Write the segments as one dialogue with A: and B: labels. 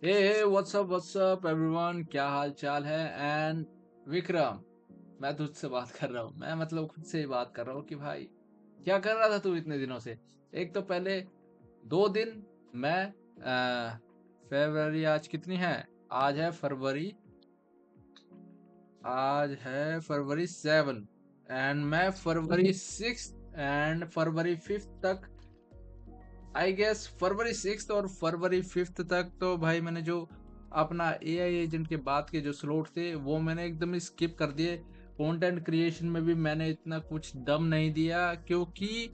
A: Hey what's up everyone, क्या हाल चाल है। एंड विक्रम, मैं तुझसे बात कर रहा हूँ। मैं मतलब खुद से ही बात कर रहा हूँ कि भाई क्या कर रहा था तू इतने दिनों से। एक तो पहले 2 दिन मैं फरवरी आज कितनी है, आज है फरवरी, आज है फरवरी 7 एंड मैं फरवरी 6 एंड फरवरी 5 तक, आई गेस फरवरी 6 और फरवरी 5 तक तो भाई मैंने जो अपना एआई एजेंट के बाद के जो स्लॉट थे वो मैंने एकदम ही स्किप कर दिए। कंटेंट क्रिएशन में भी मैंने इतना कुछ दम नहीं दिया, क्योंकि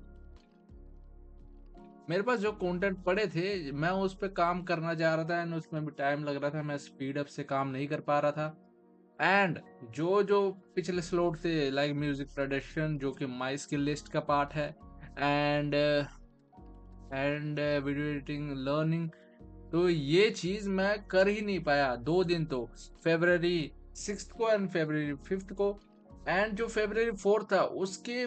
A: मेरे पास जो कंटेंट पड़े थे मैं उस पर काम करना चाह रहा था एंड उसमें भी टाइम लग रहा था, मैं स्पीड अप से काम नहीं कर पा रहा था। एंड जो जो पिछले स्लॉट थे लाइक म्यूजिक प्रोडक्शन जो कि माई स्किल लिस्ट का पार्ट है, एंड वीडियो एडिटिंग लर्निंग, तो ये चीज मैं कर ही नहीं पाया 2 दिन तो, फरवरी 6 को एंड फरवरी 5 को। एंड जो फरवरी 4 था उसके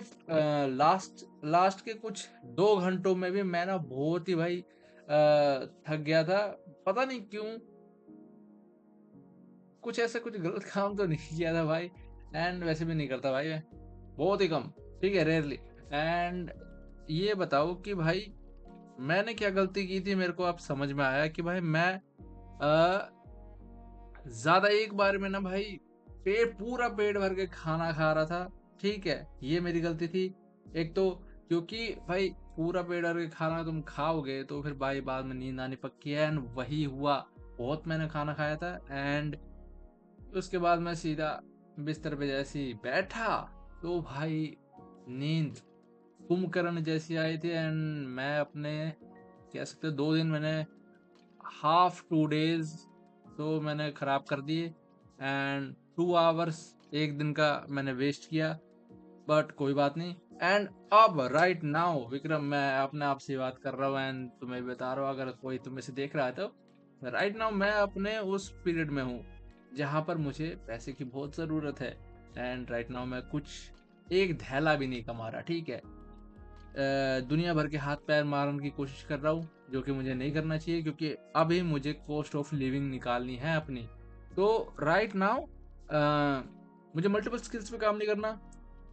A: लास्ट लास्ट के कुछ 2 घंटों में भी मैं ना बहुत ही भाई थक गया था। पता नहीं क्यों, कुछ ऐसा कुछ गलत काम तो नहीं किया था भाई, एंड वैसे भी नहीं करता भाई मैं, बहुत ही कम, ठीक है, रेयरली। एंड ये बताओ कि भाई मैंने क्या गलती की थी, मेरे को अब समझ में आया कि भाई मैं अ, ज्यादा एक बार में ना भाई पूरा पेट भर के खाना खा रहा था। ठीक है, ये मेरी गलती थी। एक तो क्योंकि भाई पूरा पेट भर के खाना तुम खाओगे तो फिर भाई बाद में नींद आनी पक्की है, एंड वही हुआ। बहुत मैंने खाना खाया था एंड उसके बाद मैं सीधा बिस्तर पे जैसे ही बैठा तो भाई नींद कुंभकर्ण जैसी आई थी। एंड मैं अपने कह सकते हो 2 दिन मैंने हाफ 2 डेज तो मैंने खराब कर दिए, एंड 2 आवर्स एक दिन का मैंने वेस्ट किया। बट कोई बात नहीं। एंड अब राइट नाउ विक्रम, मैं अपने आप से बात कर रहा हूँ एंड तुम्हें बता रहा हूँ, अगर कोई तुम्हें से देख रहा है तो राइट नाउ मैं अपने उस पीरियड में हूँ जहाँ पर मुझे पैसे की बहुत ज़रूरत है। एंड राइट नाउ मैं कुछ एक धैला भी नहीं कमा रहा, ठीक है। दुनिया भर के हाथ पैर मारने की कोशिश कर रहा हूँ, जो कि मुझे नहीं करना चाहिए, क्योंकि अभी मुझे कॉस्ट ऑफ लिविंग निकालनी है अपनी। तो राइट नाउ मुझे मल्टीपल स्किल्स पे काम नहीं करना,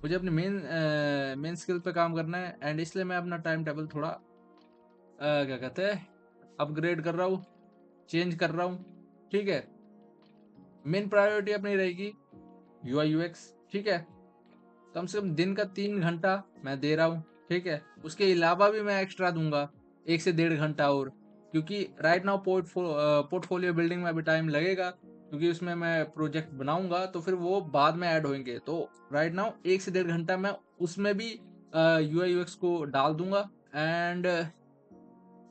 A: मुझे अपने मेन स्किल पे काम करना है। एंड इसलिए मैं अपना टाइम टेबल थोड़ा क्या कहते हैं, अपग्रेड कर रहा हूँ, चेंज कर रहा हूँ, ठीक है। मेन प्रायोरिटी अपनी रहेगी यूआई यूएक्स, ठीक है। कम से कम दिन का 3 घंटा मैं दे रहा हूँ, ठीक है। उसके अलावा भी मैं एक्स्ट्रा दूंगा 1 से 1.5 घंटा और, क्योंकि राइट नाउ पोर्टफोलियो बिल्डिंग में अभी टाइम लगेगा, क्योंकि उसमें मैं प्रोजेक्ट बनाऊंगा तो फिर वो बाद में ऐड होंगे। तो राइट नाउ 1 से 1.5 घंटा मैं उसमें भी यूआई यूएक्स को डाल दूंगा। एंड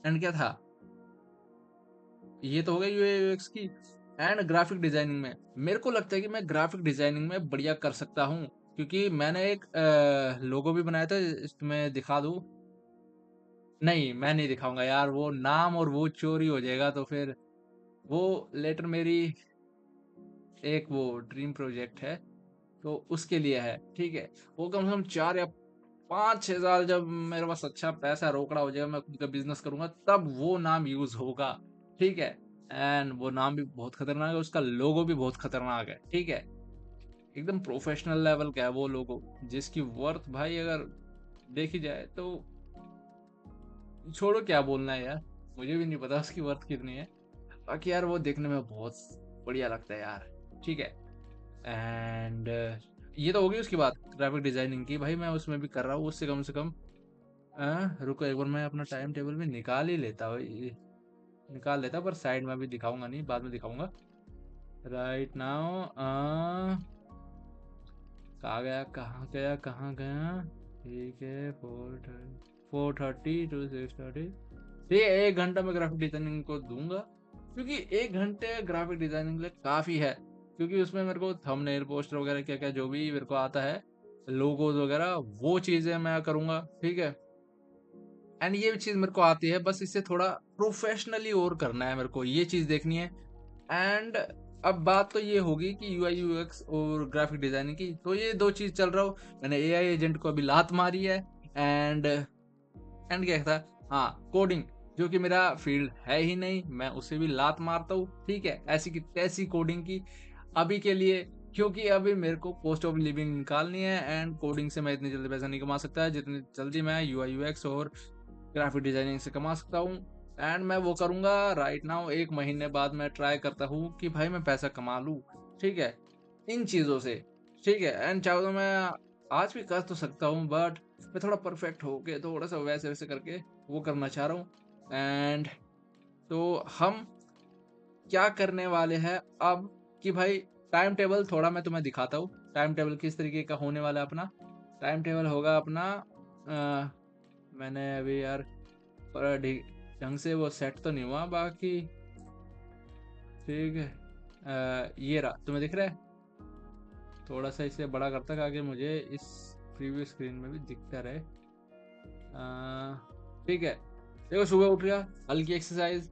A: क्या था, ये तो हो गया यूआई यूएक्स की। एंड ग्राफिक डिजाइनिंग में मेरे को लगता है कि मैं ग्राफिक डिजाइनिंग में बढ़िया कर सकता हूँ, क्योंकि मैंने एक लोगो भी बनाया था, तुम्हें दिखा दूँ। नहीं, मैं नहीं दिखाऊंगा यार, वो नाम और वो चोरी हो जाएगा तो फिर वो लेटर मेरी एक वो ड्रीम प्रोजेक्ट है तो उसके लिए है, ठीक है। वो कम से कम 4 या 5 6 साल जब मेरे पास अच्छा पैसा रोकड़ा हो जाएगा, मैं खुद का बिजनेस करूंगा, तब वो नाम यूज होगा, ठीक है। एंड वो नाम भी बहुत खतरनाक है, उसका लोगो भी बहुत खतरनाक है, ठीक है। एकदम प्रोफेशनल लेवल का है वो लोगो, जिसकी वर्थ भाई अगर देखी जाए तो छोड़ो क्या बोलना है यार, मुझे भी नहीं पता उसकी वर्थ कितनी है। बाकी यार वो देखने में बहुत बढ़िया लगता है यार, ठीक है। एंड ये तो होगी उसकी बात ग्राफिक डिजाइनिंग की, भाई मैं उसमें भी कर रहा हूँ उससे कम से कम। रुको एक बार मैं अपना टाइम टेबल भी निकाल ही लेता हूँ, निकाल लेता, पर साइड में भी दिखाऊंगा नहीं, बाद में दिखाऊंगा। राइट नाउ कहाँ गया कहाँ गया कहाँ गया, ठीक है। 4:30 to 6:30, ठीक है। 1 घंटा मैं ग्राफिक डिजाइनिंग को दूंगा, क्योंकि 1 घंटे ग्राफिक डिजाइनिंग के लिए काफी है, क्योंकि उसमें मेरे को थंबनेल पोस्टर वगैरह क्या क्या जो भी मेरे को आता है, लोगोज वगैरह, वो चीजें मैं करूंगा, ठीक है। एंड ये चीज मेरे को आती है, बस इसे थोड़ा प्रोफेशनली और करना है, मेरे को ये चीज देखनी है। एंड अब बात तो ये होगी कि यूआई यूएक्स और ग्राफिक डिजाइनिंग की, तो ये दो चीज चल रहा हो। मैंने एआई एजेंट को अभी लात मारी है। एंड क्या था, हाँ, कोडिंग। जो कि मेरा फील्ड है ही नहीं, मैं उसे भी लात मारता हूँ, ठीक है? ऐसी की तैसी कोडिंग की अभी के लिए, क्योंकि अभी मेरे को कॉस्ट ऑफ लिविंग निकालनी है एंड कोडिंग से मैं इतनी जल्दी पैसा नहीं कमा सकता जितनी जल्दी मैं यूआई यूएक्स और ग्राफिक डिजाइनिंग से कमा सकता हूँ। एंड मैं वो करूँगा राइट नाउ। 1 महीने बाद मैं ट्राई करता हूँ कि भाई मैं पैसा कमा लूँ, ठीक है? इन चीज़ों से, ठीक है? एंड चाहो तो मैं आज भी कर तो सकता हूँ, बट मैं थोड़ा परफेक्ट होके थोड़ा-सा वैसे-वैसे करके वो करना चाह रहा हूँ। एंड तो हम क्या करने वाले हैं अब कि भाई टाइम टेबल थोड़ा मैं तुम्हें दिखाता हूँ। टाइम टेबल किस तरीके का होने वाला है अपना। टाइम टेबल होगा अपना मैंने अभी यार ढंग से वो सेट तो नहीं हुआ बाकी, ठीक है। ये रहा, तुम्हें दिख रहा है? थोड़ा सा इसे बड़ा करता ताकि मुझे इस प्रीव्यू स्क्रीन में भी दिखता रहे। ठीक है, देखो सुबह उठ गया, हल्की एक्सरसाइज,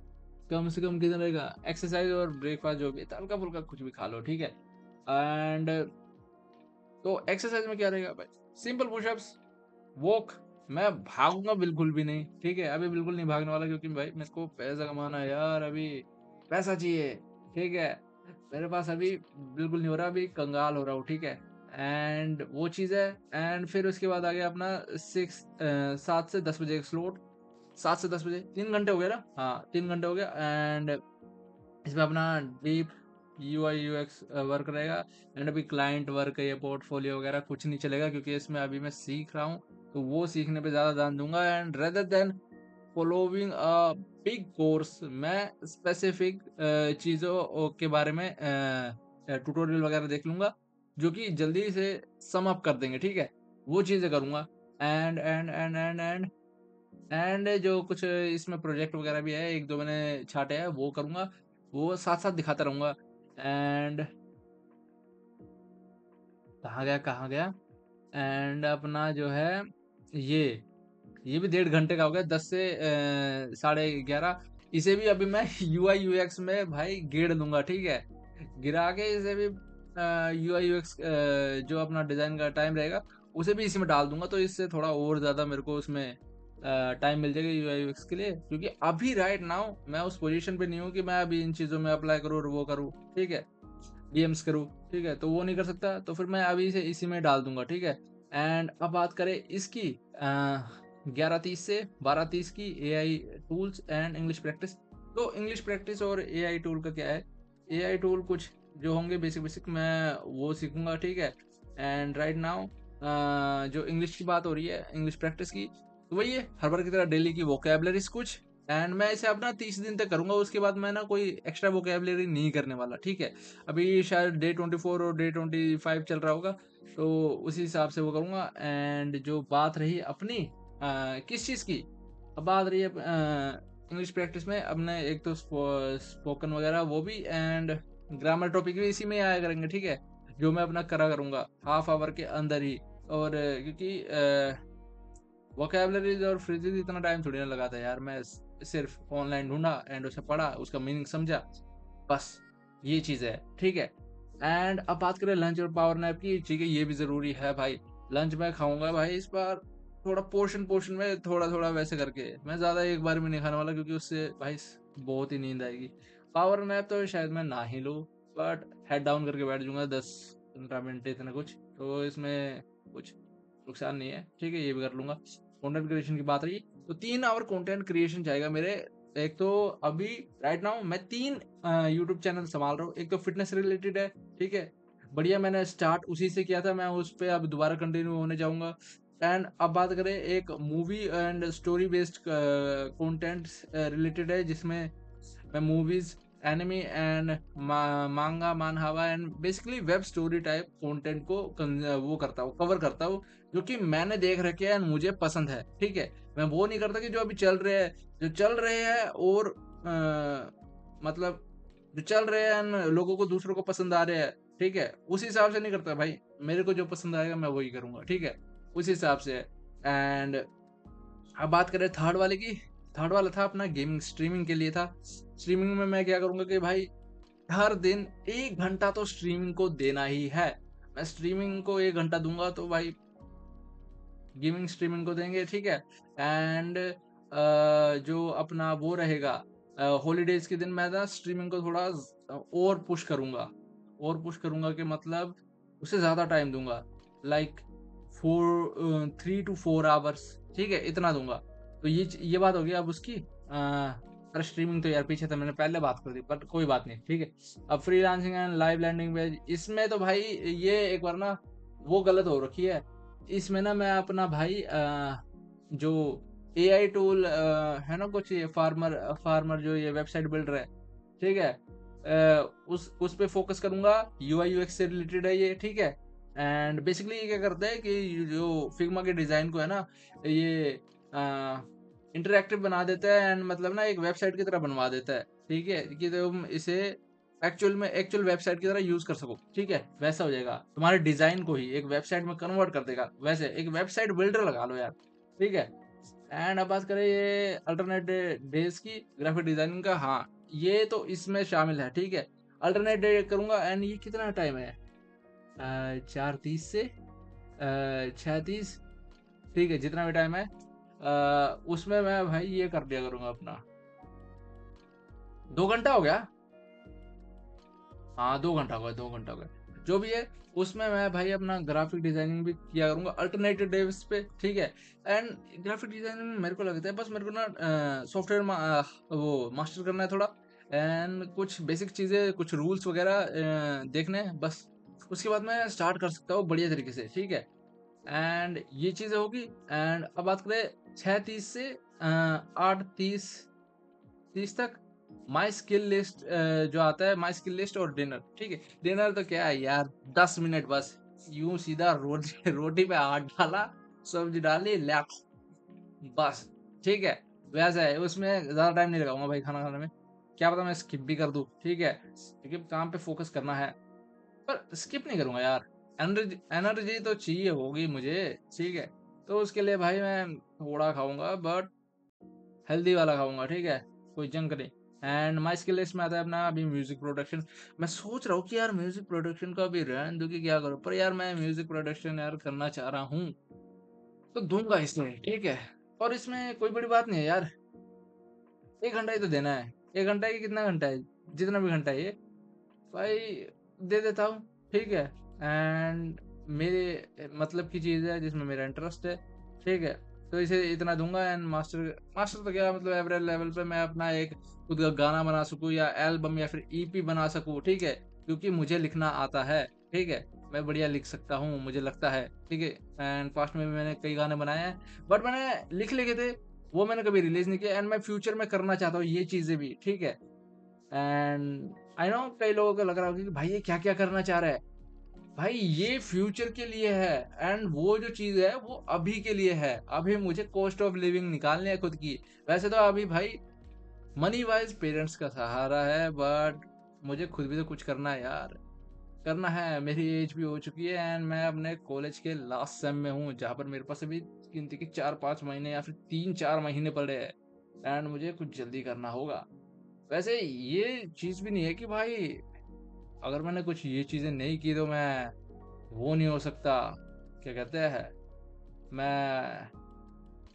A: कम से कम कितना रहेगा एक्सरसाइज और ब्रेकफास्ट जो भी है, हल्का फुल्का कुछ भी खा लो, ठीक है। एंड तो एक्सरसाइज में क्या रहेगा भाई, सिंपल पुशअप्स, वॉक। मैं भागूंगा बिल्कुल भी नहीं, ठीक है, अभी बिल्कुल नहीं भागने वाला क्योंकि भाई मेरे को पैसा कमाना है यार, अभी पैसा चाहिए, ठीक है। मेरे पास अभी बिल्कुल नहीं हो रहा, अभी कंगाल हो रहा हूँ, ठीक है। एंड वो चीज़ है। एंड फिर उसके बाद आ गया अपना 7 से 10 बजे का स्लॉट। 7 से 10 बजे 3 घंटे हो गए ना, हाँ 3 घंटे हो गया। एंड इसमें अपना डीप यूआई यूएक्स वर्क रहेगा। एंड अभी क्लाइंट वर्क या पोर्टफोलियो वगैरह कुछ नहीं चलेगा क्योंकि इसमें अभी मैं सीख रहा हूँ, तो वो सीखने पे ज़्यादा ध्यान दूंगा। And rather than following a big course, मैं स्पेसिफिक चीज़ों के बारे में ट्यूटोरियल वगैरह देख लूंगा जो कि जल्दी से सम अप कर देंगे, ठीक है, वो चीज़ें करूंगा। एंड जो कुछ इसमें प्रोजेक्ट वगैरह भी है, एक दो मैंने छाटे हैं, वो करूंगा, वो साथ साथ दिखाता रहूंगा। एंड कहाँ गया। एंड अपना जो है ये भी 1.5 घंटे का हो गया, 10 से 11:30। इसे भी अभी मैं यूआई यूएक्स में भाई गेड़ दूंगा, ठीक है, गिरा के इसे भी यूआई यूएक्स जो अपना डिजाइन का टाइम रहेगा उसे भी इसी में डाल दूंगा, तो इससे थोड़ा और ज्यादा मेरे को उसमें टाइम मिल जाएगा यूआई यूएक्स के लिए, क्योंकि अभी राइट नाउ मैं उस पोजीशन पे नहीं हूँ कि मैं अभी इन चीजों में अप्लाई करूँ और वो करूँ, ठीक है, डीएम्स करूँ, ठीक है, तो वो नहीं कर सकता, तो फिर मैं अभी से इसी में डाल दूंगा, ठीक है। एंड अब बात करें इसकी 11:30 से 12:30 की, AI tools and English practice. तो इंग्लिश प्रैक्टिस और एआई टूल का क्या है, एआई टूल कुछ जो होंगे बेसिक बेसिक मैं वो सीखूंगा, ठीक है। एंड राइट नाउ जो इंग्लिश की बात हो रही है, इंग्लिश प्रैक्टिस की, तो वही है हर बार की तरह डेली की वोकेबलरीज कुछ। एंड मैं इसे अपना 30 दिन तक करूंगा, उसके बाद मैं ना कोई एक्स्ट्रा वोकेबलरी नहीं करने वाला, ठीक है। अभी शायद डे 24 और डे 25 चल रहा होगा, तो उसी हिसाब से वो करूंगा। एंड जो बात रही अपनी किस चीज़ की, अब बात रही है इंग्लिश प्रैक्टिस में, अपने एक तो स्पोकन वगैरह वो भी, एंड ग्रामर टॉपिक भी इसी में आया करेंगे, ठीक है, जो मैं अपना करा करूंगा हाफ आवर के अंदर ही। और क्योंकि वोकेबलरीज और फ्रेजेस इतना टाइम थोड़ी ना लगाता यार, मैं सिर्फ ऑनलाइन ढूंढा एंड उसे पढ़ा, उसका मीनिंग समझा, बस ये चीज है, ठीक है। एंड अब बात करें लंच और पावर नैप की, ठीक है, ये भी जरूरी है भाई। लंच मैं खाऊंगा भाई इस बार थोड़ा पोर्शन पोर्शन में, थोड़ा थोड़ा वैसे करके, मैं ज्यादा एक बार में नहीं खाने वाला क्योंकि उससे भाई बहुत ही नींद आएगी। पावर नैप तो शायद मैं ना ही लूँ, बट हेड डाउन करके बैठ जाऊंगा 10-15 मिनट इतना कुछ, तो इसमें कुछ नुकसान नहीं है, ठीक है, ये भी कर लूंगा। कंटेंट क्रिएशन की बात रही, तो 3 आवर कंटेंट क्रिएशन जाएगा मेरे। एक तो अभी राइट नाउ मैं 3 यूट्यूब चैनल संभाल रहा हूँ, एक तो फिटनेस रिलेटेड है, ठीक है, बढ़िया, मैंने स्टार्ट उसी से किया था, मैं उस पर अब दोबारा कंटिन्यू होने जाऊंगा। एंड अब बात करें एक movie and story based content related है, जिसमें मैं movies, anime and manga manhwa and basically web story type content को वो करता हूँ, कवर करता हूँ, जो कि मैंने देख रखे हैं एंड मुझे पसंद है, ठीक है। मैं वो नहीं करता कि जो अभी चल रहे हैं, जो चल रहे हैं और मतलब जो चल रहे हैं and लोगों को दूसरों को पसंद आ रहे हैं, ठीक है, उस हिसाब से नहीं करता भाई। मेरे को जो पसंद आएगा मैं वही करूंगा, ठीक है, उस हिसाब से। एंड अब बात करें थर्ड वाले की, थर्ड वाला था अपना गेमिंग स्ट्रीमिंग के लिए था। स्ट्रीमिंग में मैं क्या करूंगा कि भाई हर दिन 1 घंटा तो स्ट्रीमिंग को देना ही है। मैं स्ट्रीमिंग को 1 घंटा दूंगा, तो भाई गेमिंग स्ट्रीमिंग को देंगे, ठीक है। एंड जो अपना वो रहेगा हॉलीडेज के दिन मैं ना स्ट्रीमिंग को थोड़ा और पुश करूंगा कि मतलब उसे ज़्यादा टाइम दूंगा, लाइक 3 to 4 आवर्स, ठीक है, इतना दूंगा। तो ये बात होगी अब उसकी। पर स्ट्रीमिंग तो यार पीछे था, मैंने पहले बात कर दी, बट कोई बात नहीं, ठीक है। अब freelancing and live landing page, इसमें तो भाई ये एक बार ना वो गलत हो रखी है। इसमें ना मैं अपना भाई जो एआई टूल है ना, कुछ ये फार्मर फार्मर जो ये वेबसाइट बिल्डर है, ठीक है, उस पे फोकस करूंगा। यूआई यूएक्स से रिलेटेड है ये, ठीक है। एंड बेसिकली ये क्या करता है कि जो फिग्मा के डिजाइन को है ना, ये इंटरेक्टिव बना देता है, एंड मतलब ना एक वेबसाइट की तरह बनवा देता है, ठीक है, कि तुम इसे एक्चुअल वेबसाइट की तरह यूज कर सको, ठीक है। वैसा हो जाएगा, तुम्हारे डिजाइन को ही एक वेबसाइट में कन्वर्ट कर देगा, वैसे एक वेबसाइट बिल्डर लगा लो यार, ठीक है। एंड अब बात करें ये अल्टरनेट डेज की ग्राफिक डिजाइनिंग का, हाँ, ये तो इसमें शामिल है, ठीक है। अल्टरनेट डे करूंगा, एंड ये कितना टाइम है, 4:30 से 6:30, ठीक है, जितना भी टाइम है उसमें मैं भाई ये कर दिया करूंगा अपना। 2 घंटा हो गया, हाँ 2 घंटा हो गया, 2 घंटा हो गया, जो भी है। उसमें मैं भाई अपना ग्राफिक डिजाइनिंग भी किया करूंगा अल्टरनेटिव डेज पे, ठीक है। एंड ग्राफिक डिजाइनिंग में मेरे को लगता है बस मेरे को ना सॉफ्टवेयर वो मास्टर करना है थोड़ा, एंड कुछ बेसिक चीजें, कुछ रूल्स वगैरह देखने हैं बस। उसके बाद मैं स्टार्ट कर सकता हूँ बढ़िया तरीके से, ठीक है। एंड ये चीजें होगी। एंड अब बात करें 6:30 से 8:30 तक माई स्किल लिस्ट जो आता है, माई स्किल लिस्ट और डिनर, ठीक है। डिनर तो क्या है यार, 10 मिनट बस, यूं सीधा रोटी रोटी पे हाथ डाला, सब्जी डाली, ले बस, ठीक है। वैसा है, उसमें ज्यादा टाइम नहीं लगाऊंगा भाई खाना खाने में। क्या पता मैं स्किप भी कर दूं, ठीक है, क्योंकि काम पे फोकस करना है। पर स्किप नहीं करूंगा यार, एनर्जी एनर्जी तो चाहिए होगी मुझे, ठीक है। तो उसके लिए भाई मैं थोड़ा खाऊंगा, बट हेल्दी वाला खाऊंगा, ठीक है, कोई जंक नहीं। एंड माई स्किल लिस्ट में आता है अपना अभी म्यूजिक प्रोडक्शन। मैं सोच रहा हूँ कि यार म्यूजिक प्रोडक्शन का अभी रहने दूं कि क्या करूँ, पर यार मैं म्यूजिक प्रोडक्शन यार करना चाह रहा हूँ, तो दूंगा इसमें, ठीक है। और इसमें कोई बड़ी बात नहीं है यार, 1 घंटा ही तो देना है। 1 घंटा ही, कितना घंटा है, जितना भी घंटा है ये भाई दे देता हूँ, ठीक है। एंड मेरे मतलब की चीज़ है जिसमें मेरा इंटरेस्ट है, ठीक है। तो इसे इतना दूंगा। एंड मास्टर मास्टर तो क्या मतलब, एवरेज लेवल पे मैं अपना एक खुद का गाना बना सकूँ, या एल्बम, या फिर ईपी बना सकूँ, ठीक है, क्योंकि मुझे लिखना आता है, ठीक है। मैं बढ़िया लिख सकता हूँ, मुझे लगता है, ठीक है। एंड पास्ट में भी मैंने कई गाने बनाए हैं, बट मैंने लिख लिखे थे, वो मैंने कभी रिलीज नहीं किया। एंड मैं फ्यूचर में करना चाहता हूँ ये चीज़ें भी, ठीक है। एंड आई नो कई लोगों को लग रहा होगा कि भाई ये क्या क्या करना चाह रहा है। भाई ये फ्यूचर के लिए है, एंड वो जो चीज है वो अभी के लिए है। अभी मुझे कॉस्ट ऑफ लिविंग निकालनी है खुद की। वैसे तो अभी भाई मनी वाइज पेरेंट्स का सहारा है, बट मुझे खुद भी तो कुछ करना है यार, करना है। मेरी एज भी हो चुकी है, एंड मैं अपने कॉलेज के लास्ट सेम में हूँ, जहाँ पर मेरे पास अभी गिनती के 4-5 महीने या फिर 3-4 महीने पड़े हैं, एंड मुझे कुछ जल्दी करना होगा। वैसे ये चीज भी नहीं है कि भाई अगर मैंने कुछ ये चीजें नहीं की तो मैं वो नहीं हो सकता, क्या कहते हैं, मैं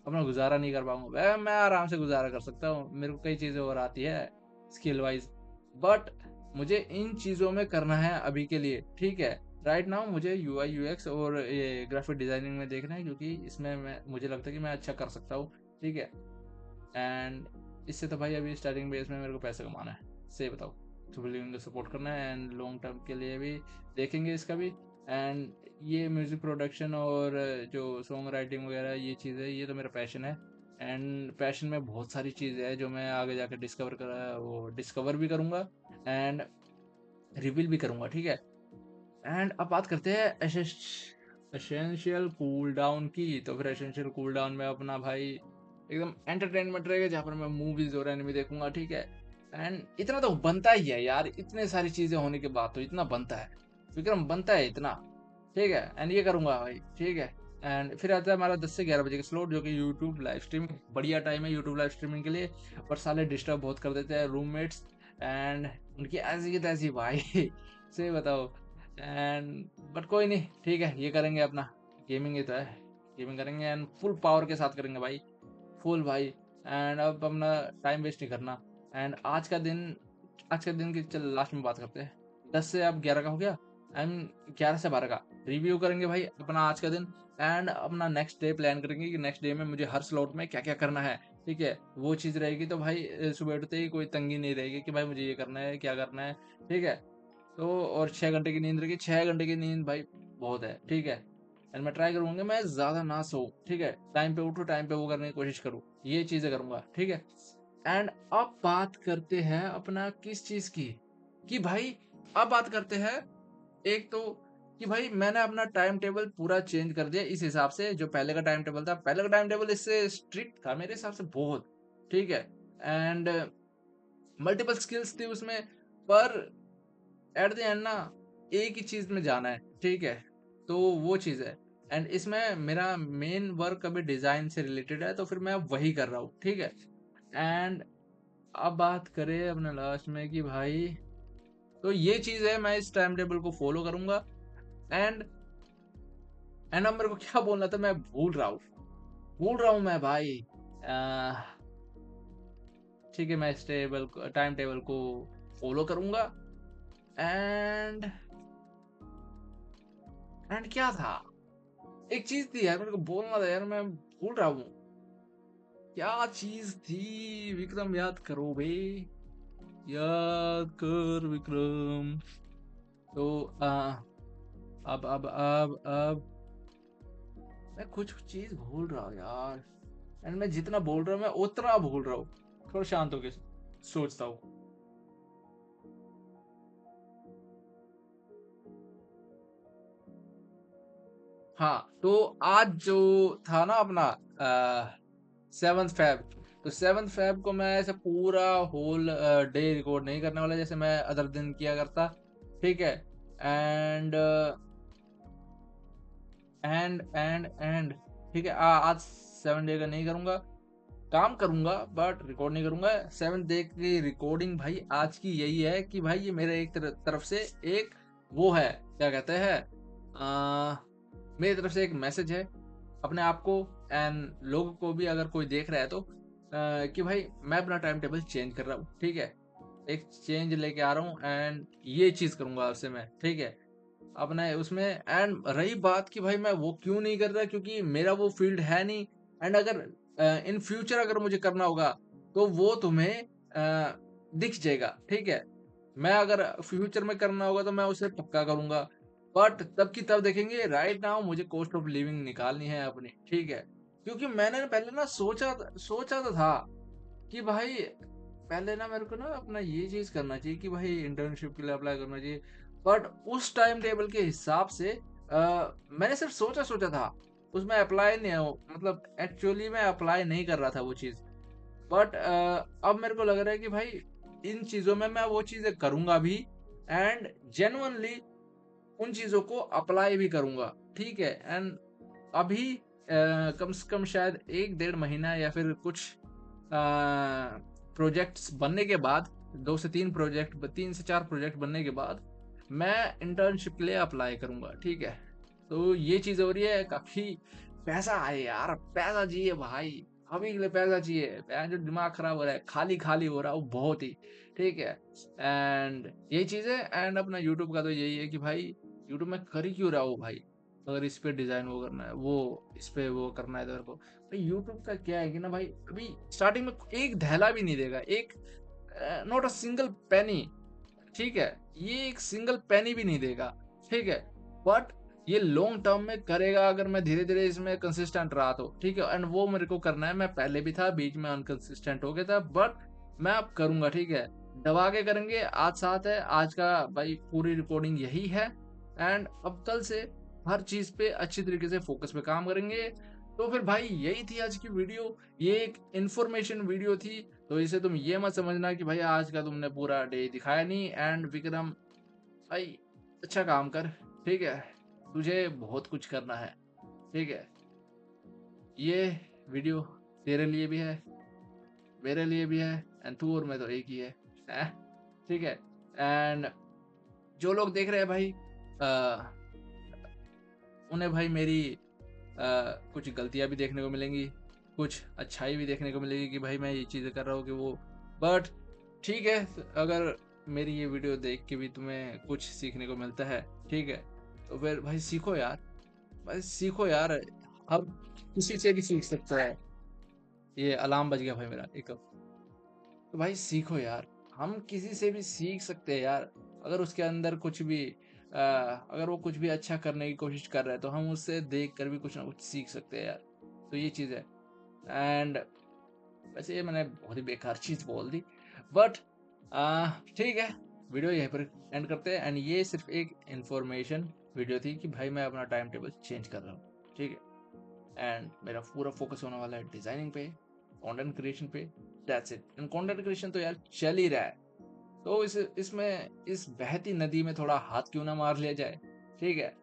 A: अपना गुजारा नहीं कर पाऊंगा। मैं आराम से गुजारा कर सकता हूँ, मेरे को कई चीजें और आती है स्किल वाइज, बट मुझे इन चीजों में करना है अभी के लिए, ठीक है। राइट नाउ मुझे यूआई यूएक्स और ये ग्राफिक डिजाइनिंग में देखना है, क्योंकि इसमें मैं मुझे लगता है कि मैं अच्छा कर सकता हूँ, ठीक है। एंड इससे तो भाई अभी स्टार्टिंग बेस में मेरे को पैसे कमाना है, सही बताओ। तो बिल्डिंग को सपोर्ट करना है, एंड लॉन्ग टर्म के लिए भी देखेंगे इसका भी। एंड ये म्यूज़िक प्रोडक्शन और जो सॉन्ग राइटिंग वगैरह ये चीज़ है, ये तो मेरा पैशन है। एंड पैशन में बहुत सारी चीज़ें हैं जो मैं आगे जाकर डिस्कवर भी करूँगा, एंड रिवील भी करूँगा, ठीक है। एंड अब बात करते हैं एसेंशियल कूल डाउन की। तो फिर एसेंशियल कूल डाउन में अपना भाई एकदम एंटरटेनमेंट रहेगा, जहाँ पर मैं मूवीज और एनिमे देखूंगा, ठीक है। एंड इतना तो बनता ही है यार, इतने सारी चीजें होने के बाद तो इतना बनता है, विक्रम, बनता है इतना, ठीक है। एंड ये करूंगा भाई, ठीक है। एंड फिर आता है हमारा 10 से 11 बजे का स्लॉट, जो कि यूट्यूब लाइव स्ट्रीम, बढ़िया टाइम है यूट्यूब लाइव स्ट्रीमिंग के लिए। पर साले डिस्टर्ब बहुत कर देते हैं रूममेट्स, एंड उनकी ऐसी की तैसी भाई से बताओ। एंड बट कोई नहीं, ठीक है, ये करेंगे अपना, गेमिंग ही तो है, गेमिंग करेंगे, एंड फुल पावर के साथ करेंगे भाई, फुल भाई। एंड अब अपना टाइम वेस्ट नहीं करना। एंड आज का दिन की चल लास्ट में बात करते हैं। 10 से अब 11 का हो गया, एंड 11 से 12 का रिव्यू करेंगे भाई अपना आज का दिन। एंड अपना नेक्स्ट डे प्लान करेंगे कि नेक्स्ट डे में मुझे हर स्लॉट में क्या क्या करना है। ठीक है, वो चीज़ रहेगी तो भाई सुबह उठते ही कोई तंगी नहीं रहेगी कि भाई मुझे ये करना है क्या करना है। ठीक है, तो और 6 घंटे की नींद रहेगी। 6 घंटे की नींद भाई बहुत है। ठीक है, एंड मैं ट्राई करूंगा मैं ज़्यादा ना सोऊं। ठीक है, टाइम पे उठूं, टाइम पे वो करने की कोशिश करूँ, ये चीज़ें करूंगा। ठीक है, एंड अब बात करते हैं अपना किस चीज़ की, कि भाई अब बात करते हैं एक तो कि भाई मैंने अपना टाइम टेबल पूरा चेंज कर दिया इस हिसाब से। जो पहले का टाइम टेबल था, पहले का टाइम टेबल इससे स्ट्रिक्ट था मेरे हिसाब से बहुत। ठीक है, एंड मल्टीपल स्किल्स थी उसमें, पर एट द एंड ना एक ही चीज में जाना है। ठीक है, तो वो चीज है। एंड इसमें मेरा मेन वर्क अभी डिजाइन से रिलेटेड है, तो फिर मैं अब वही कर रहा हूँ। ठीक है, एंड अब बात करें अपने लास्ट में कि भाई, तो ये चीज है, मैं इस टाइम टेबल को फॉलो करूंगा। एंड अब मेरे को क्या बोलना था मैं भूल रहा हूँ मैं भाई। ठीक है, मैं इस टाइम टेबल को फॉलो करूंगा। एंड क्या था, एक चीज थी यार मेरे को बोलना था यार, मैं भूल रहा हूँ क्या चीज थी। विक्रम याद करो बे, याद कर विक्रम। तो अब मैं कुछ चीज भूल रहा हूँ यार। एंड मैं जितना बोल रहा हूँ मैं उतना भूल रहा हूँ। थोड़ा शांत होके सोचता हूँ। हाँ, तो आज जो था ना अपना 7th फेब, तो 7th फेब को मैं ऐसे पूरा होल डे रिकॉर्ड नहीं करने वाला जैसे मैं अदर दिन किया करता। ठीक है, एंड एंड ठीक है, आज 7 डे का नहीं करूंगा, काम करूंगा बट रिकॉर्ड नहीं करूंगा। 7th डे की रिकॉर्डिंग भाई आज की यही है कि भाई ये मेरे एक तरफ से एक वो है, क्या कहते हैं, मेरी तरफ से एक मैसेज है अपने आप को एंड लोगों को भी, अगर कोई देख रहा है तो कि भाई मैं अपना टाइम टेबल चेंज कर रहा हूँ। ठीक है, एक चेंज लेके आ रहा हूँ एंड ये चीज करूंगा आपसे मैं। ठीक है, अपने उसमें। एंड रही बात कि भाई मैं वो क्यों नहीं कर रहा, क्योंकि मेरा वो फील्ड है नहीं। एंड अगर इन फ्यूचर अगर मुझे करना होगा तो वो तुम्हें दिख जाएगा। ठीक है, मैं अगर फ्यूचर में करना होगा तो मैं उसे पक्का करूंगा, बट तब की तब देखेंगे। राइट नाउ मुझे कॉस्ट ऑफ लिविंग निकालनी है अपनी। ठीक है, क्योंकि मैंने पहले ना सोचा तो था कि भाई पहले ना मेरे को ना अपना ये चीज करना चाहिए कि भाई इंटर्नशिप के लिए अप्लाई करना चाहिए। बट उस टाइम टेबल के हिसाब से मैंने सिर्फ सोचा सोचा था, उसमें अप्लाई नहीं हो, मतलब एक्चुअली मैं अप्लाई नहीं कर रहा था वो चीज। बट अब मेरे को लग रहा है कि भाई इन चीजों में मैं वो चीजें करूंगा भी, एंड जेन्युइनली उन चीजों को अप्लाई भी करूंगा। ठीक है, एंड अभी कम से कम शायद 1 डेढ़ महीना या फिर कुछ प्रोजेक्ट्स बनने के बाद, 2 से 3 प्रोजेक्ट, 3 से 4 प्रोजेक्ट बनने के बाद मैं इंटर्नशिप के लिए अप्लाई करूंगा। ठीक है, तो ये चीज हो रही है। काफी पैसा आए यार, पैसा चाहिए भाई, अभी के लिए पैसा चाहिए। जो दिमाग खराब हो रहा है, खाली खाली हो रहा है वो बहुत ही। ठीक है, एंड यही चीज है। एंड अपना यूट्यूब का तो यही है कि भाई यूट्यूब में कर ही क्यों रहा हो भाई, अगर इस पे डिजाइन वो करना है, वो इस पे वो करना है तेरे को। भाई यूट्यूब का क्या है कि ना भाई अभी स्टार्टिंग में एक धैला भी नहीं देगा, एक नॉट अ सिंगल पेनी। ठीक है, ये एक सिंगल पेनी भी नहीं देगा। ठीक है, बट ये लॉन्ग टर्म में करेगा अगर मैं धीरे धीरे इसमें कंसिस्टेंट रहा तो। ठीक है, एंड वो मेरे को करना है। मैं पहले भी था, बीच में अनकंसिस्टेंट हो गया था, बट मैं अब करूंगा। ठीक है, दबा के करेंगे। आज साथ है, आज का भाई पूरी रिकॉर्डिंग यही है। एंड अब कल से हर चीज पे अच्छी तरीके से फोकस पे काम करेंगे। तो फिर भाई यही थी आज की वीडियो, ये एक इंफॉर्मेशन वीडियो थी। तो इसे तुम ये मत समझना कि भाई आज का तुमने पूरा डे दिखाया नहीं। एंड विक्रम भाई अच्छा काम कर। ठीक है, तुझे बहुत कुछ करना है। ठीक है, ये वीडियो तेरे लिए भी है, मेरे लिए भी है, एंड तू और मैं तो एक ही है। हैं? ठीक है, एंड जो लोग देख रहे हैं भाई, उन्हें भाई मेरी कुछ गलतियां भी देखने को मिलेंगी। कुछ अच्छाई भी देखने को मिलेगी कि भाई मैं ये चीज़ें कर रहा हूँ कि वो। बट ठीक है, अगर मेरी ये वीडियो देख के भी तुम्हें कुछ सीखने को मिलता है, ठीक है, तो फिर भाई सीखो यार, भाई सीखो यार। अब किसी से भी सीख सकता है। ये अलार्म बज गया भाई मेरा एक। तो भाई सीखो यार, हम किसी से भी सीख सकते हैं यार। अगर उसके अंदर कुछ भी अगर वो कुछ भी अच्छा करने की कोशिश कर रहा है, तो हम उससे देख कर भी कुछ ना कुछ सीख सकते हैं यार। तो ये चीज़ है। एंड वैसे ये मैंने बहुत ही बेकार चीज़ बोल दी, बट ठीक है, वीडियो यहीं पर एंड करते हैं। एंड ये सिर्फ एक इंफॉर्मेशन वीडियो थी कि भाई मैं अपना टाइम टेबल चेंज कर रहा हूँ, ठीक है। एंड मेरा पूरा फोकस होने वाला है डिजाइनिंग पे, कंटेंट क्रिएशन पे। That's it. And content creation तो यार चल ही रहा है, तो इसमें इस बहती नदी में थोड़ा हाथ क्यों ना मार लिया जाए, ठीक है।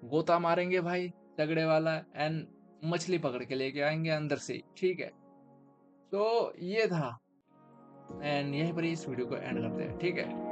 A: गोता मारेंगे भाई तगड़े वाला, एंड मछली पकड़ के लेके आएंगे अंदर से ही, ठीक है। तो ये था, एंड यहीं पर ही इस वीडियो को एंड करते हैं, ठीक है।